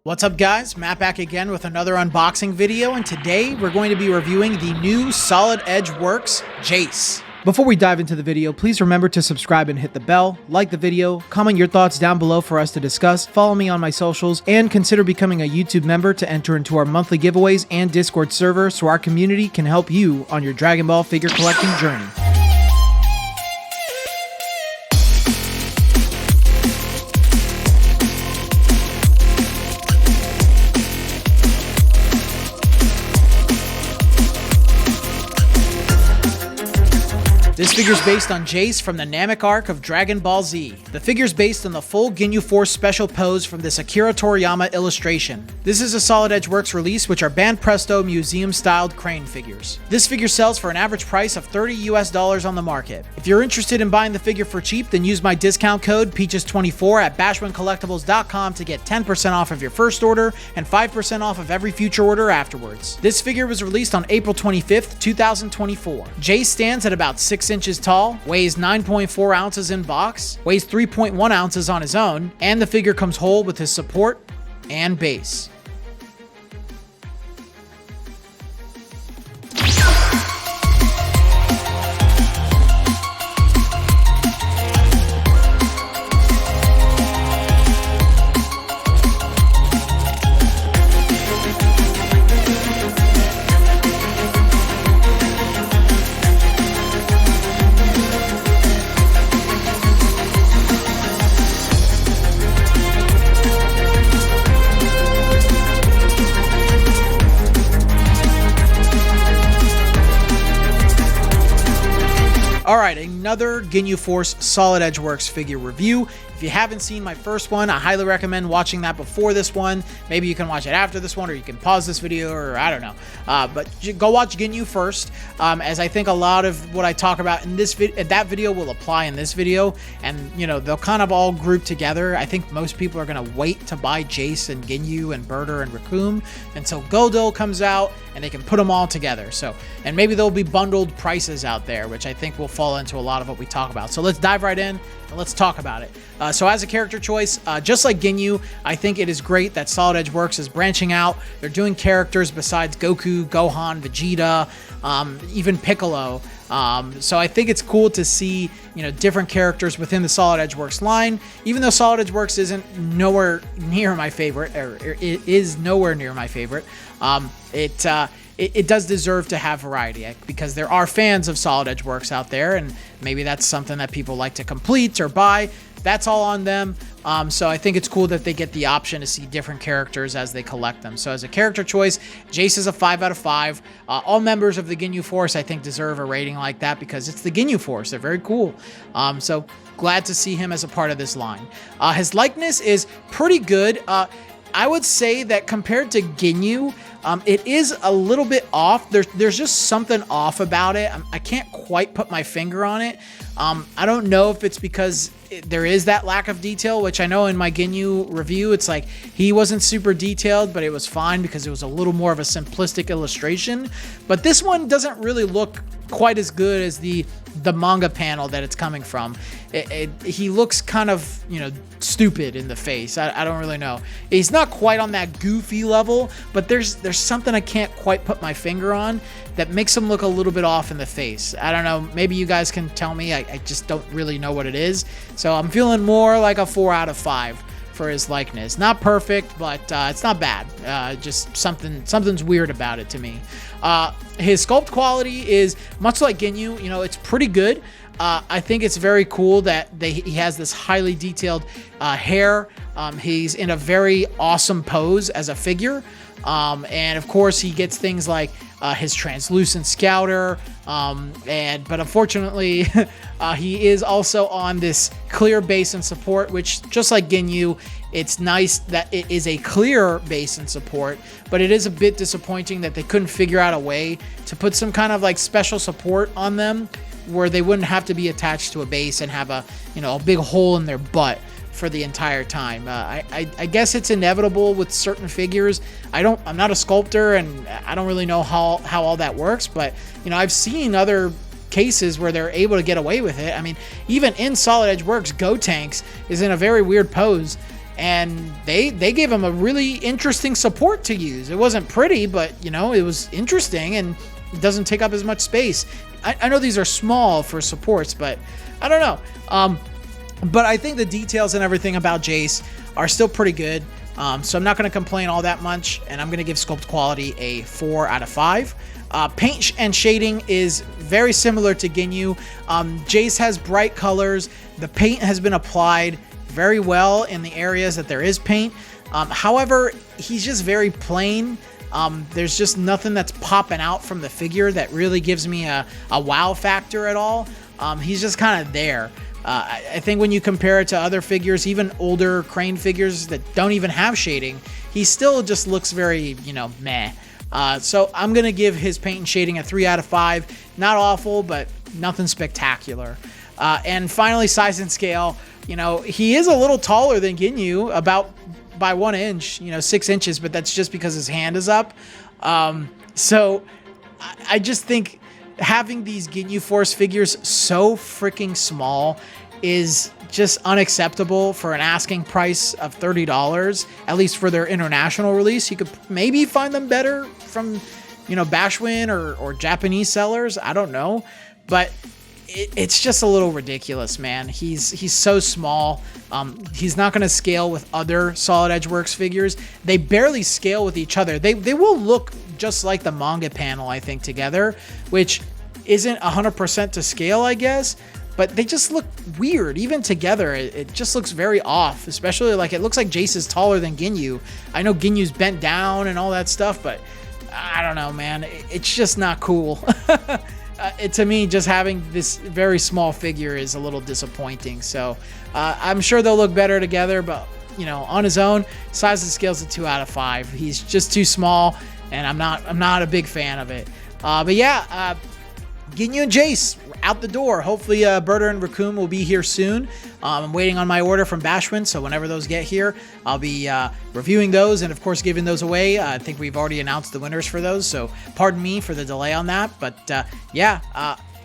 What's up guys, Matt back again with another unboxing video, and today we're going to be reviewing the new Solid Edge Works Jeice. Before we dive into the video, please remember to subscribe and hit the bell, like the video, comment your thoughts down below for us to discuss, follow me on my socials, and consider becoming a YouTube member to enter into our monthly giveaways and Discord server so our community can help you on your Dragon Ball figure collecting journey. This figure's based on Jeice from the Namek arc of Dragon Ball Z. The figure's based on the full Ginyu Force special pose from this Akira Toriyama illustration. This is a Solid Edge Works release, which are Band Presto museum-styled crane figures. This figure sells for an average price of $30 US on the market. If you're interested in buying the figure for cheap, then use my discount code Peaches24 at bashmancollectibles.com to get 10% off of your first order and 5% off of every future order afterwards. This figure was released on April 25th, 2024. Jeice stands at about 6 inches tall, weighs 9.4 ounces in box, weighs 3.1 ounces on his own, and the figure comes whole with his support and base. Alright, another Ginyu Force Solid Edge Works figure review. If you haven't seen my first one, I highly recommend watching that before this one. Maybe you can watch it after this one, or you can pause this video, or I don't know. But go watch Ginyu first, as I think a lot of what I talk about in this that video will apply in this video, and you know, they'll kind of all group together. I think most people are going to wait to buy Jeice and Ginyu and Berter and Raccoon until Godel comes out, and they can put them all together. So, and maybe there'll be bundled prices out there, which I think will fall into a lot of what we talk about. So let's dive right in and let's talk about it. So as a character choice, just like Ginyu, I think it is great that Solid Edge Works is branching out. They're doing characters besides Goku, Gohan, Vegeta, even Piccolo. So I think it's cool to see, you know, different characters within the Solid Edge Works line. Even though Solid Edge Works isn't nowhere near my favorite, or it is nowhere near my favorite, it does deserve to have variety, because there are fans of Solid Edge Works out there, and maybe that's something that people like to complete or buy. That's all on them. So I think it's cool that they get the option to see different characters as they collect them. So as a character choice, Jeice is a 5 out of 5. All members of the Ginyu Force, I think, deserve a rating like that because it's the Ginyu Force. They're very cool. So glad to see him as a part of this line. His likeness is pretty good. I would say that compared to Ginyu, it is a little bit off. There's just something off about it. I can't quite put my finger on it. I don't know if it's because there is that lack of detail, which I know in my Ginyu review, it's like he wasn't super detailed, but it was fine because it was a little more of a simplistic illustration. But this one doesn't really look quite as good as the manga panel that it's coming from. He looks kind of, you know, stupid in the face. I don't really know. He's not quite on that goofy level, but there's something I can't quite put my finger on that makes him look a little bit off in the face. I don't know. Maybe you guys can tell me. I just don't really know what it is. So I'm feeling more like a 4 out of 5 for his likeness. Not perfect, but it's not bad. Just something's weird about it to me. His sculpt quality is much like Ginyu. You know, it's pretty good. I think it's very cool that he has this highly detailed hair. He's in a very awesome pose as a figure. And of course he gets things like his translucent scouter, but unfortunately he is also on this clear base and support, which just like Ginyu, it's nice that it is a clear base and support, but it is a bit disappointing that they couldn't figure out a way to put some kind of like special support on them where they wouldn't have to be attached to a base and have a, you know, a big hole in their butt for the entire time. I guess it's inevitable with certain figures. I'm not a sculptor, and I don't really know how all that works, but you know, I've seen other cases where they're able to get away with it. I mean, even in Solid Edge Works, Gotenks is in a very weird pose, and they gave him a really interesting support to use. It wasn't pretty, but you know, it was interesting and it doesn't take up as much space. I know these are small for supports, but I don't know. But I think the details and everything about Jeice are still pretty good. So I'm not going to complain all that much, and I'm going to give sculpt quality a 4 out of 5. Paint and shading is very similar to Ginyu. Jeice has bright colors. The paint has been applied very well in the areas that there is paint. However, he's just very plain. There's just nothing that's popping out from the figure that really gives me a wow factor at all. He's just kind of there. I think when you compare it to other figures, even older Crane figures that don't even have shading, he still just looks very, you know, meh. So I'm going to give his paint and shading a 3 out of 5. Not awful, but nothing spectacular. And finally, size and scale. You know, he is a little taller than Ginyu, about by 1 inch, you know, 6 inches, but that's just because his hand is up. So I just think having these Ginyu Force figures so freaking small is just unacceptable for an asking price of $30, at least for their international release. You could maybe find them better from, you know, Bashwin or Japanese sellers. I don't know, but it's just a little ridiculous, man. He's so small. He's not going to scale with other Solid Edge Works figures. They barely scale with each other. They will look just like the manga panel, I think, together, which isn't 100% to scale, I guess, but they just look weird. Even together, it just looks very off, especially like it looks like Jeice is taller than Ginyu. I know Ginyu's bent down and all that stuff, but I don't know, man. It's just not cool. To me, just having this very small figure is a little disappointing. So I'm sure they'll look better together, but you know, on his own, size and scale's a 2 out of 5. He's just too small, and I'm not a big fan of it. But yeah, Ginyu and Jeice out the door. Hopefully Berta and Raccoon will be here soon. I'm waiting on my order from Bashwin, so whenever those get here, I'll be reviewing those and of course giving those away. I think we've already announced the winners for those, so pardon me for the delay on that. But yeah,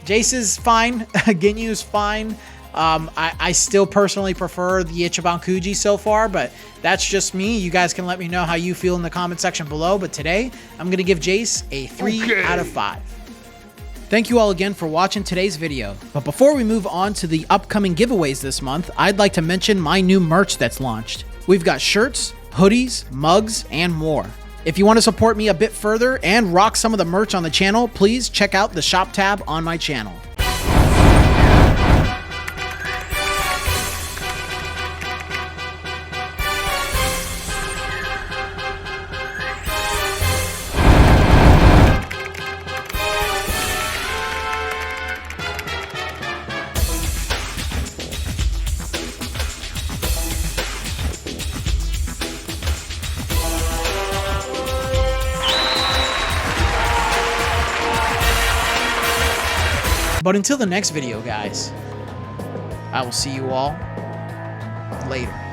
Jeice is fine. Ginyu is fine. I still personally prefer the Ichiban Kuji so far, but that's just me. You guys can let me know how you feel in the comment section below. But today, I'm going to give Jeice a 3 out of 5. Thank you all again for watching today's video. But before we move on to the upcoming giveaways this month, I'd like to mention my new merch that's launched. We've got shirts, hoodies, mugs, and more. If you want to support me a bit further and rock some of the merch on the channel, please check out the shop tab on my channel. But until the next video, guys, I will see you all later.